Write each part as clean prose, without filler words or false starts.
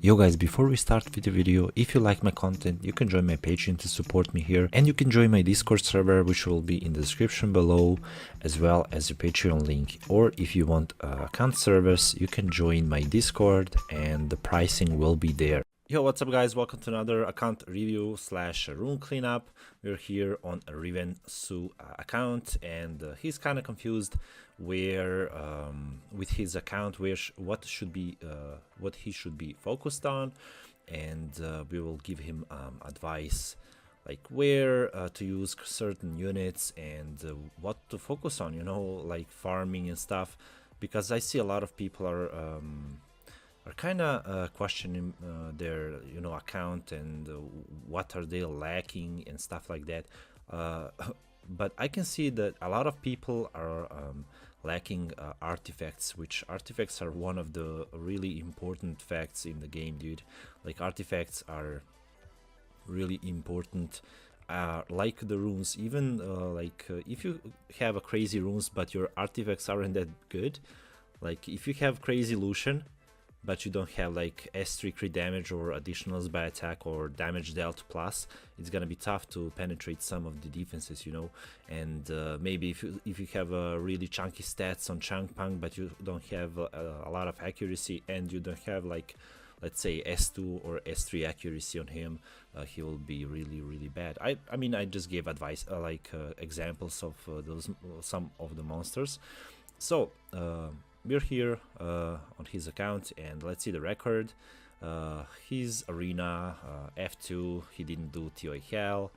Yo guys, before we start with the video, if you like my content, you can join my Patreon to support me here, and you can join my Discord server, which will be in the description below, as well as the Patreon link. Or if you want account service, you can join my Discord and the pricing will be there. Yo, what's up guys, welcome to another account review slash room cleanup. We're here on a Riven Su account, and he's kind of confused where with his account what he should be focused on, and we will give him advice like where to use certain units and what to focus on, you know, like farming and stuff, because I see a lot of people are kind of questioning their account and what are they lacking and stuff like that, but I can see that a lot of people are lacking artifacts, which artifacts are one of the really important facts in the game, dude. Like, artifacts are really important, like the runes. Even if you have a crazy runes but your artifacts aren't that good, like if you have crazy Lucian but you don't have like S3 crit damage or additionals by attack or damage dealt plus, it's gonna be tough to penetrate some of the defenses, you know. And maybe if you have really chunky stats on Chunk Punk but you don't have a lot of accuracy, and you don't have, like, let's say S2 or S3 accuracy on him, he will be really bad. I mean, I just gave advice, examples of some of the monsters. So we're here on his account, and let's see the record. His arena F2, he didn't do TOI Hell.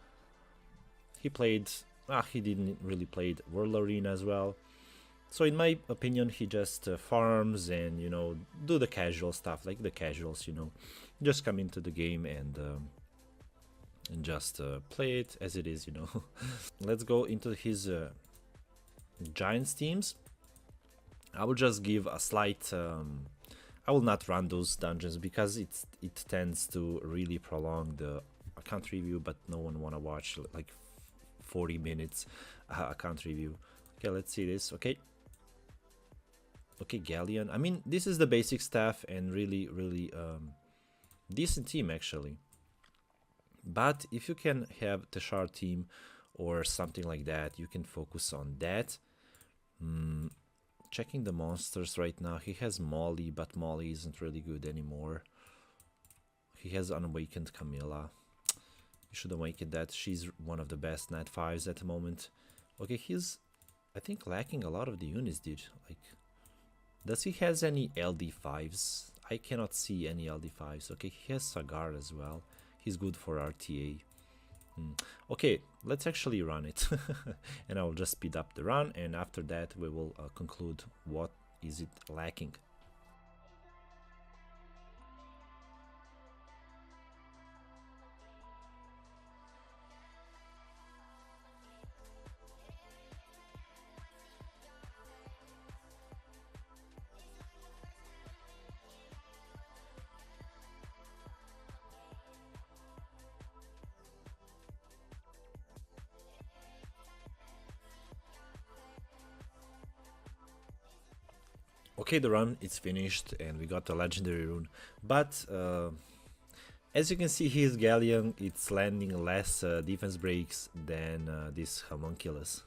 He didn't really play World Arena as well. So in my opinion, he just farms and, you know, do the casual stuff, like the casuals, you know, just come into the game and just play it as it is, you know. Let's go into his Giants teams. I will just give a slight I will not run those dungeons because it tends to really prolong the account review, but no one wanna watch like 40 minutes account review. Okay, let's see this. Okay, Galleon. I mean, this is the basic stuff and really decent team actually. But if you can have Teshar team or something like that, you can focus on that. Checking the monsters right now, he has Molly, but Molly isn't really good anymore. He has Unawakened Camilla. You should awaken that. She's one of the best Nat 5s at the moment. Okay, he's, I think, lacking a lot of the units, dude. Like, does he has any LD5s? I cannot see any LD5s. Okay, he has Sagar as well. He's good for RTA. Okay, let's actually run it. And I will just speed up the run, and after that we will conclude what is it lacking. Okay, the run is finished and we got the legendary rune, but as you can see, his Galleon, it's landing less defense breaks than this homunculus,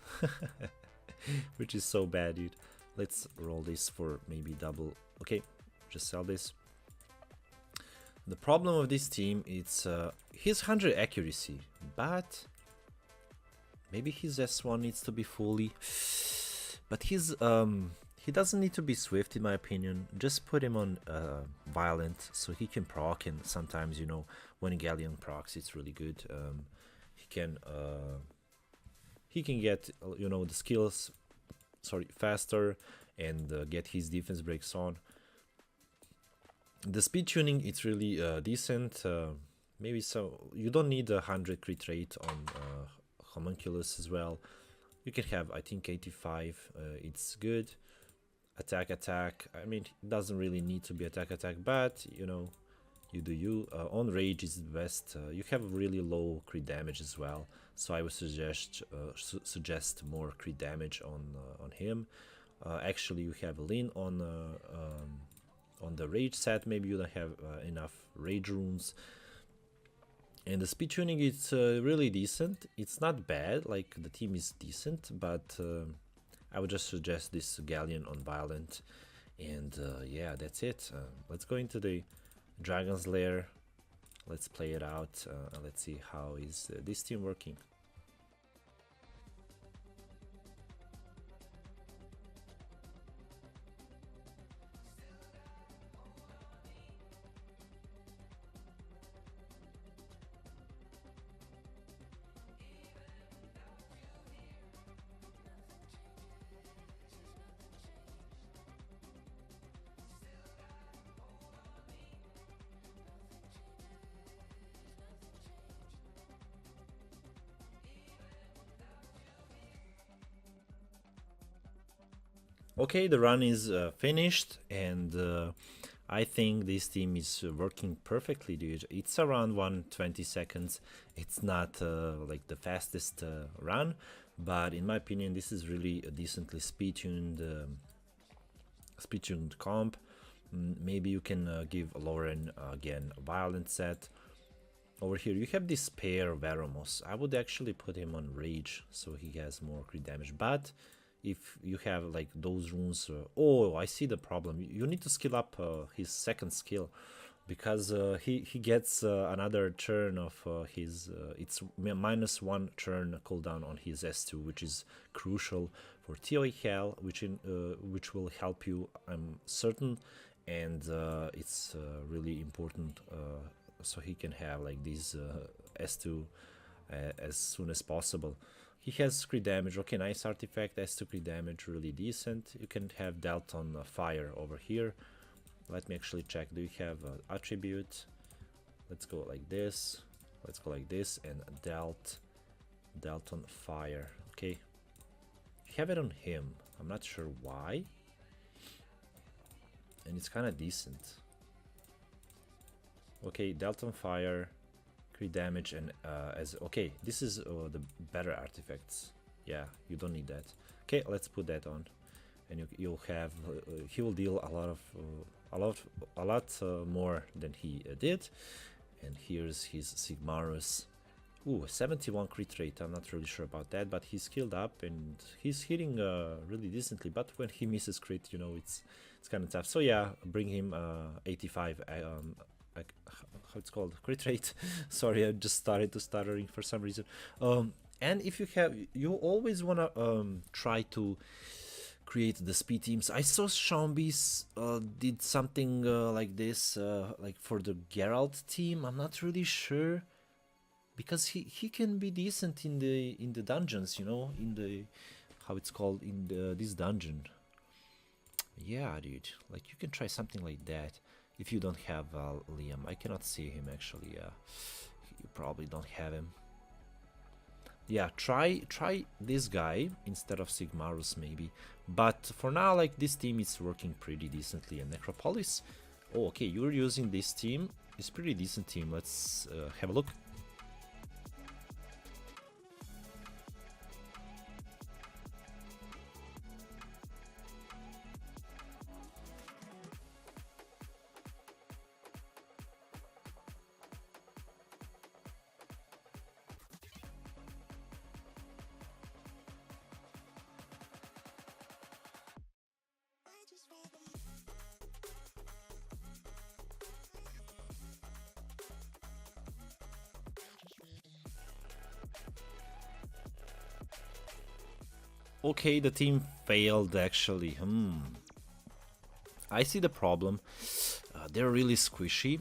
which is so bad, dude. Let's roll this for maybe double. Okay, just sell this. The problem of this team, it's his 100 accuracy, but maybe his S1 needs to be fully, but his he doesn't need to be swift, in my opinion. Just put him on violent so he can proc, and sometimes, you know, when Galleon procs, it's really good. He can get, you know, the skills, faster, and get his defense breaks on. The speed tuning, it's really decent. Maybe so you don't need a 100 crit rate on homunculus as well. You can have, I think, 85. It's good. Attack. I mean, it doesn't really need to be attack, but, you know, you do you. On rage is the best. You have really low crit damage as well, so I would suggest more crit damage on him. Actually, you have lean on on the rage set, maybe you don't have enough rage runes. And the speed tuning is really decent. It's not bad, like the team is decent, but I would just suggest this Galleon on Violent. And yeah, that's it. Let's go into the Dragon's Lair. Let's play it out. Let's see how is this team working. Okay, the run is finished, and I think this team is working perfectly, dude. It's around 120 seconds. It's not like the fastest run, but in my opinion, this is really a decently speed-tuned comp. Maybe you can give Lauren again a violent set. Over here, you have this pair Veromos. I would actually put him on Rage, so he has more crit damage, but if you have like those runes, oh, I see the problem. You need to skill up his second skill, because he gets another turn of his it's -1 turn cooldown on his S2, which is crucial for ToE Hell, which will help you, I'm certain, and it's really important, so he can have like this S2 as soon as possible. He has crit damage. Okay, nice artifact. S2 crit damage, really decent. You can have dealt on fire over here. Let me actually check. Do you have attribute? Let's go like this. Let's go like this and dealt on fire. Okay, you have it on him. I'm not sure why, and it's kind of decent. Okay, dealt on fire, crit damage, and as okay, this is the better artifacts. Yeah, you don't need that. Okay, let's put that on, and you'll have he will deal a lot more than he did. And here's his Sigmarus. Ooh, 71 crit rate. I'm not really sure about that, but he's skilled up and he's hitting really decently. But when he misses crit, you know, it's kind of tough. So yeah, bring him 85. How it's called, crit rate. Sorry, I just started to stuttering for some reason. And if you always want to try to create the speed teams. I saw Shambis did something like this, like for the Geralt team. I'm not really sure, because he can be decent in the dungeons, you know, in the how it's called, in this dungeon. Yeah, dude, like you can try something like that. If you don't have Liam, I cannot see him actually. You probably don't have him. Yeah, try this guy instead of Sigmarus maybe. But for now, like, this team is working pretty decently. And Necropolis, oh, okay, you're using this team. It's pretty decent team. Let's have a look. Okay, the team failed actually. I see the problem. They're really squishy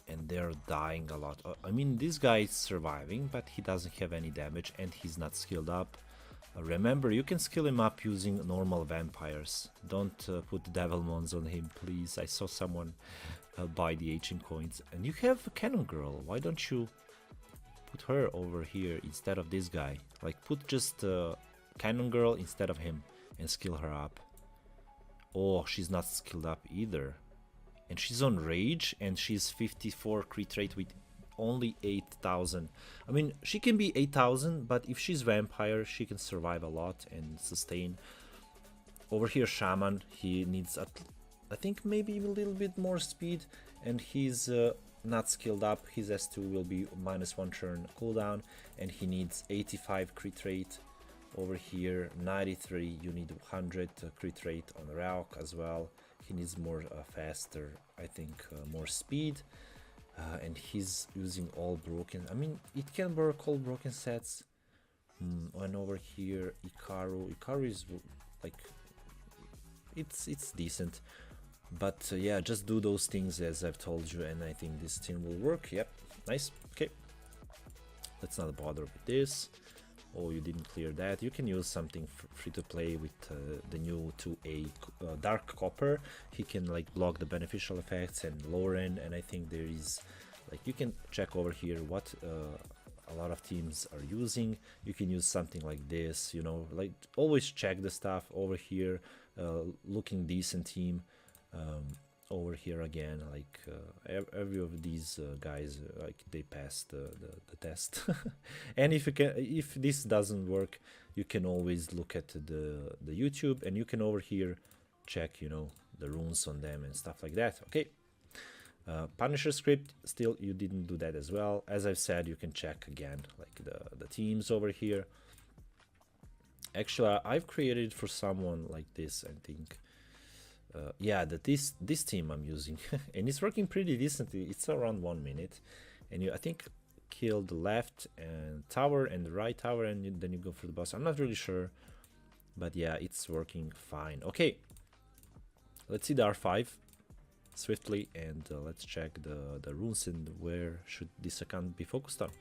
and they're dying a lot. I mean, this guy is surviving, but he doesn't have any damage and he's not skilled up. Remember, you can skill him up using normal vampires. Don't put Devilmons on him, please. I saw someone buy the ancient coins. And you have a Cannon Girl. Why don't you put her over here instead of this guy? Like, put just Cannon Girl instead of him and skill her up. Oh, she's not skilled up either. And she's on Rage and she's 54 crit rate with only 8,000. I mean, she can be 8,000, but if she's Vampire, she can survive a lot and sustain. Over here, Shaman, he needs at I think maybe a little bit more speed, and he's not skilled up. His S2 will be -1 turn cooldown, and he needs 85 crit rate. Over here 93, you need 100 crit rate on Rauk as well. He needs more faster, I think more speed, and he's using all broken. I mean, it can work all broken sets. And over here Ikaru is like, it's decent, but yeah, just do those things as I've told you, and I think this team will work. Yep, nice. Okay, let's not bother with this. Oh, you didn't clear that. You can use something free to play with the new 2A Dark Copper. He can like block the beneficial effects and Lauren, and I think there is like, you can check over here what a lot of teams are using. You can use something like this, you know, like always check the stuff over here. Looking decent team. Over here again, like every of these guys, like they passed the test. And if this doesn't work, you can always look at the YouTube, and you can over here check, you know, the runes on them and stuff like that. Okay. Punisher script, still you didn't do that as well. As I've said, you can check again like the teams over here. Actually, I've created for someone like this, I think. Yeah, this team I'm using, and it's working pretty decently. It's around 1 minute, and I think kill the left and tower and the right tower, and then you go for the boss. I'm not really sure, but yeah, it's working fine. Okay, let's see the R5 swiftly, and let's check the runes and where should this account be focused on.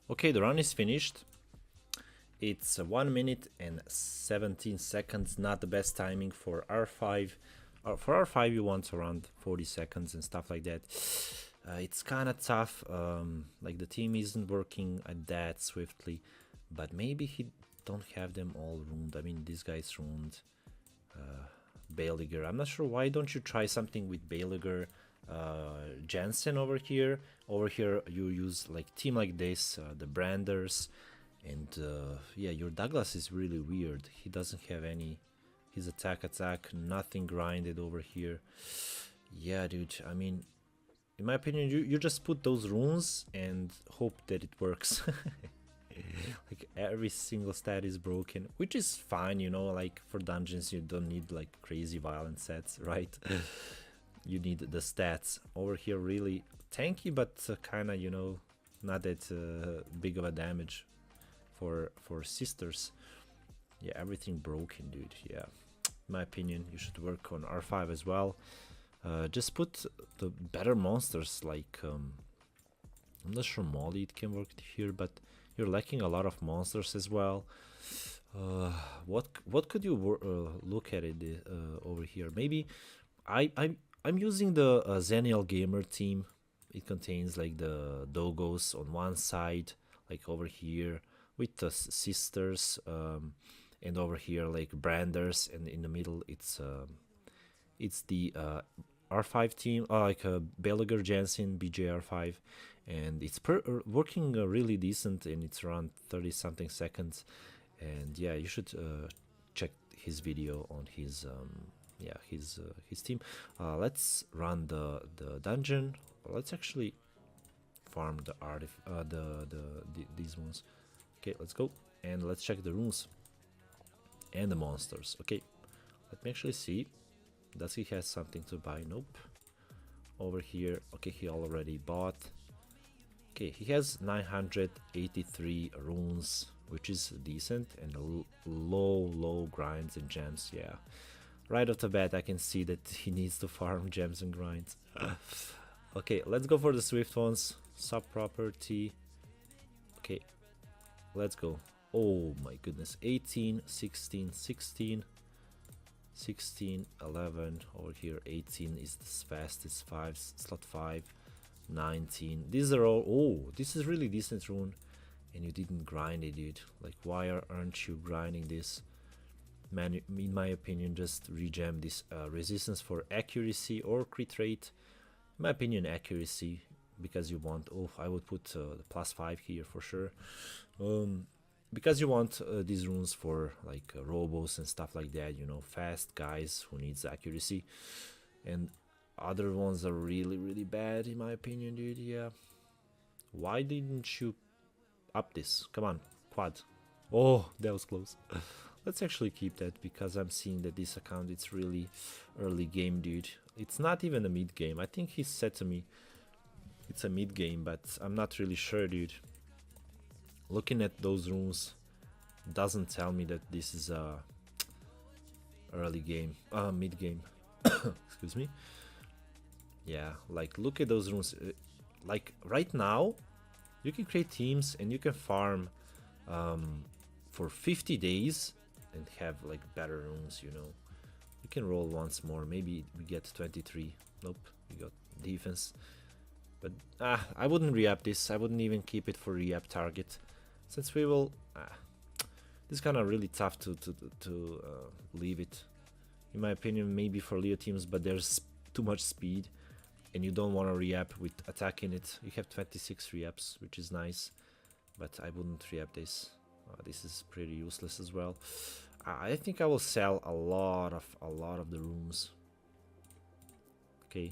Okay, the run is finished. It's 1 minute and 17 seconds, not the best timing for R5. For R5 you want around 40 seconds and stuff like that. It's kind of tough, like the team isn't working at that swiftly, but maybe he don't have them all ruined. I mean, this guy's ruined. Baeliger, I'm not sure, why don't you try something with Baeliger? Jensen over here you use like team like this, the Branders, and yeah, your Douglas is really weird. He doesn't have any, his attack nothing grinded over here. Yeah, dude, I mean, in my opinion, you just put those runes and hope that it works. Like every single stat is broken, which is fine, you know, like for dungeons you don't need like crazy violent sets, right? You need the stats. Over here really tanky, but kind of, you know, not that big of a damage for sisters. Yeah, everything broken, dude. Yeah, in my opinion, you should work on R5 as well. Just put the better monsters, like I'm not sure Molly it can work here, but you're lacking a lot of monsters as well. What could you look at it over here? Maybe I'm using the Zenial Gamer team. It contains like the Dogos on one side, like over here with the sisters, and over here like Branders, and in the middle it's the R5 team, like Baeliger, Jensen, BJR5, and it's working really decent, and it's around 30 something seconds. And yeah, you should check his video on his yeah, his team. Let's run the dungeon. Let's actually farm the these ones. Okay, let's go, and let's check the runes and the monsters. Okay, let me actually see. Does he have something to buy? Nope. Over here, okay, he already bought. Okay, he has 983 runes, which is decent, and low grinds and gems. Yeah, right off the bat I can see that he needs to farm gems and grinds. Okay, let's go for the swift ones. sub-property. Okay, let's go. Oh my goodness, 18, 16, 16, 16, 11, over here 18 is the fastest, 5, slot 5, 19, these are all, oh, this is really decent rune, and you didn't grind it, dude. Like, why aren't you grinding this? Man, in my opinion, just rejam this resistance for accuracy or crit rate. In my opinion, accuracy, because you want, oh, I would put the +5 here for sure. Because you want these runes for like robos and stuff like that, you know, fast guys who needs accuracy. And other ones are really, really bad in my opinion, dude. Yeah. Why didn't you up this? Come on, quad. Oh, that was close. Let's actually keep that, because I'm seeing that this account, it's really early game, dude. It's not even a mid game. I think he said to me it's a mid game, but I'm not really sure, dude. Looking at those runes doesn't tell me that this is a early game, mid game. Excuse me. Yeah, like look at those runes. Like right now, you can create teams and you can farm for 50 days and have like better runes, you know. We can roll once more. Maybe we get 23. Nope, we got defense. But I wouldn't re-up this. I wouldn't even keep it for re-up target, since we will. This is kind of really tough to leave it, in my opinion. Maybe for Leo teams, but there's too much speed, and you don't want to re-up with attacking it. You have 26 re-ups, which is nice, but I wouldn't re-up this. This is pretty useless as well. I think I will sell a lot of the rooms. Okay,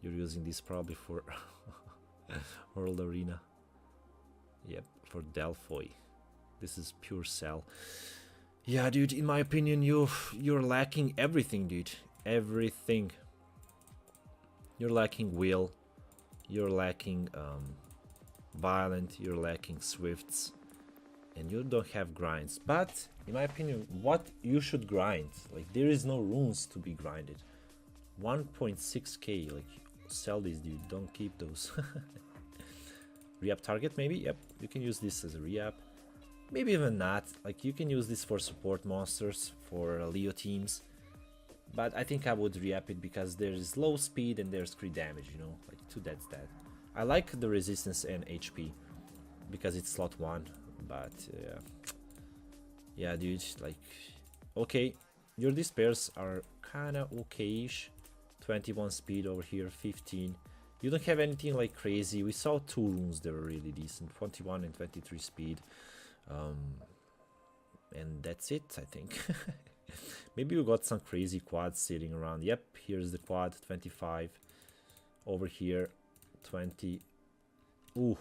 you're using this probably for World Arena. Yep, for Delphi. This is pure sell. Yeah, dude, in my opinion, you're lacking everything, dude. Everything. You're lacking will. You're lacking violent. You're lacking swifts. And you don't have grinds. But in my opinion, what you should grind, like there is no runes to be grinded. 1.6k, like sell these, dude. Don't keep those. Re-up target, maybe. Yep, you can use this as a re-up. Maybe even not. Like you can use this for support monsters for Leo teams. But I think I would re-up it because there's low speed and there's crit damage, you know, like 2 dead stat. I like the resistance and HP because it's slot 1. But yeah, dude, like, okay, your despairs are kinda okay-ish. 21 speed over here, 15. You don't have anything like crazy. We saw 2 runes that were really decent, 21 and 23 speed, and that's it, I think. Maybe we got some crazy quads sitting around. Yep, here's the quad, 25. Over here, 20. Ooh,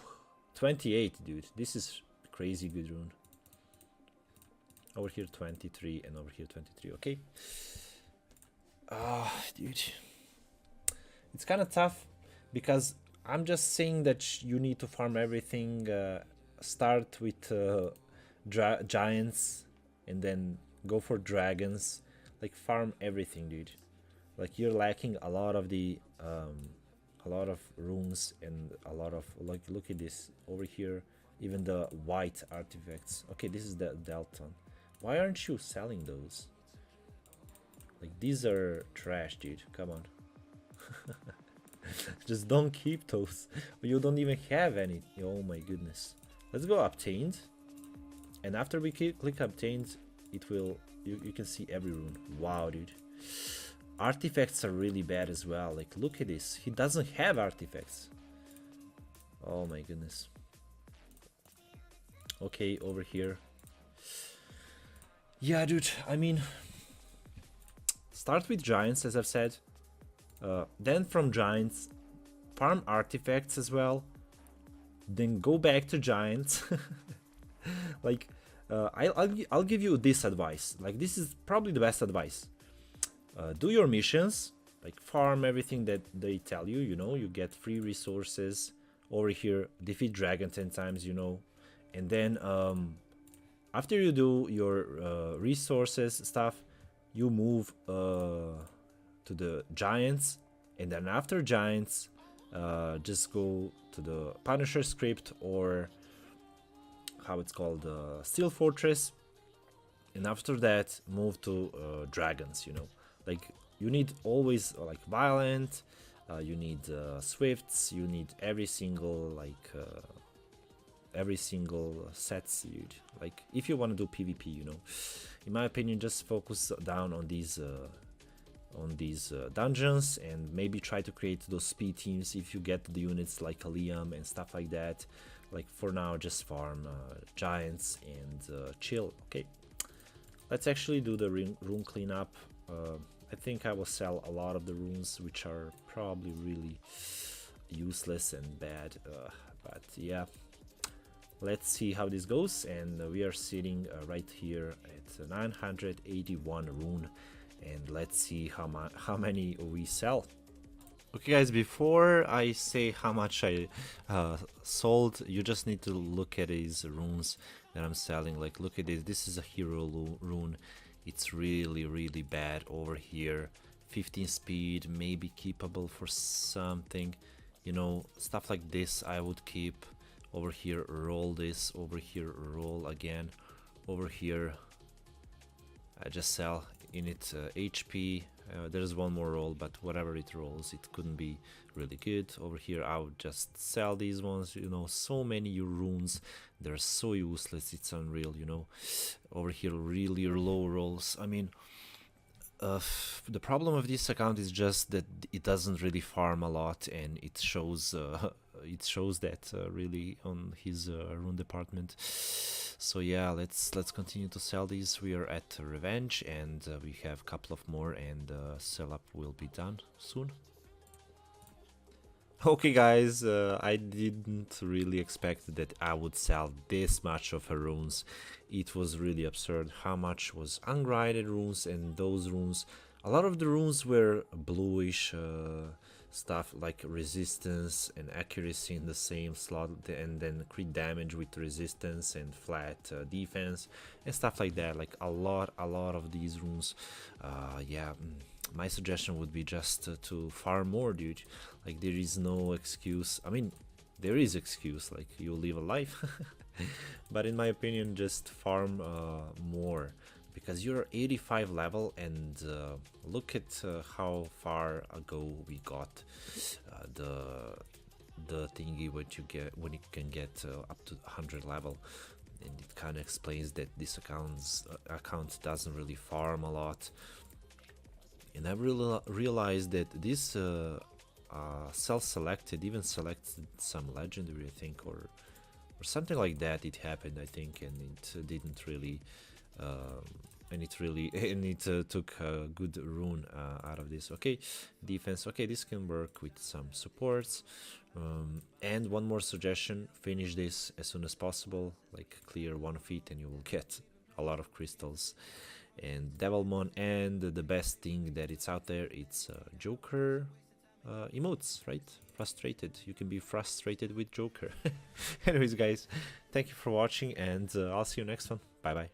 28, dude. This is crazy good rune. Over here 23 and over here 23. Okay. Dude, it's kind of tough because I'm just saying that you need to farm everything. Start with giants and then go for dragons. Like farm everything, dude. Like you're lacking a lot of the a lot of runes and a lot of, like, look at this over here. Even the white artifacts. Okay, this is the Delton. Why aren't you selling those? Like, these are trash, dude. Come on. Just don't keep those. You don't even have any. Oh my goodness. Let's go obtained. And after we click obtained, it will, you can see every rune. Wow, dude. Artifacts are really bad as well. Like, look at this. He doesn't have artifacts. Oh my goodness. Okay, over here. Yeah, dude, I mean, start with giants, as I've said. Then from giants, farm artifacts as well. Then go back to giants. Like, I'll give you this advice. Like, this is probably the best advice. Do your missions, like farm everything that they tell you, you know, you get free resources. Over here, defeat dragon 10 times, you know. And then after you do your resources stuff, you move to the giants, and then after giants just go to the Punisher script, or how it's called, Steel Fortress, and after that move to dragons. You know, like you need always like violent, you need swifts, you need every single sets, dude. Like if you want to do PvP, you know, in my opinion, just focus down on these dungeons, and maybe try to create those speed teams if you get the units like a Liam and stuff like that. Like for now, just farm giants and chill. Okay, let's actually do the rune cleanup. I think I will sell a lot of the runes, which are probably really useless and bad, but yeah, let's see how this goes. And we are sitting right here at 981 rune, and let's see how many we sell. Okay guys, before I say how much I sold, you just need to look at these runes that I'm selling. Like look at this, this is a hero rune. It's really bad over here. 15 speed, maybe keepable for something, you know, stuff like this I would keep. Over here roll this, over here roll again, over here I just sell in it HP. There's one more roll, but whatever it rolls, it couldn't be really good. Over here I would just sell these ones, you know, so many runes, they're so useless, it's unreal, you know. Over here really low rolls. I mean, the problem of this account is just that it doesn't really farm a lot, and it shows that really on his rune department. So yeah, let's continue to sell these. We are at revenge, and we have a couple of more, and sell up will be done soon. Okay guys, I didn't really expect that I would sell this much of her runes. It was really absurd how much was ungrinded runes, and those runes, a lot of the runes were bluish stuff, like resistance and accuracy in the same slot, and then crit damage with resistance and flat defense and stuff like that. Like a lot of these runes. Yeah, my suggestion would be just to farm more, dude. Like there is no excuse. I mean, there is excuse, like you live a life, but in my opinion, just farm more, because you're 85 level, and look at how far ago we got the thingy when you can get up to 100 level. And it kind of explains that this account doesn't really farm a lot. And I really realized that this self-selected even selected some legendary, I think, or something like that. It happened, I think, and it didn't really and it took a good rune out of this. Okay, defense. Okay, this can work with some supports. And one more suggestion: finish this as soon as possible. Like clear 1 feet, and you will get a lot of crystals and Devilmon. And the best thing that it's out there, it's Joker emotes, right? Frustrated. You can be frustrated with Joker. Anyways guys, thank you for watching, and I'll see you next one. Bye bye.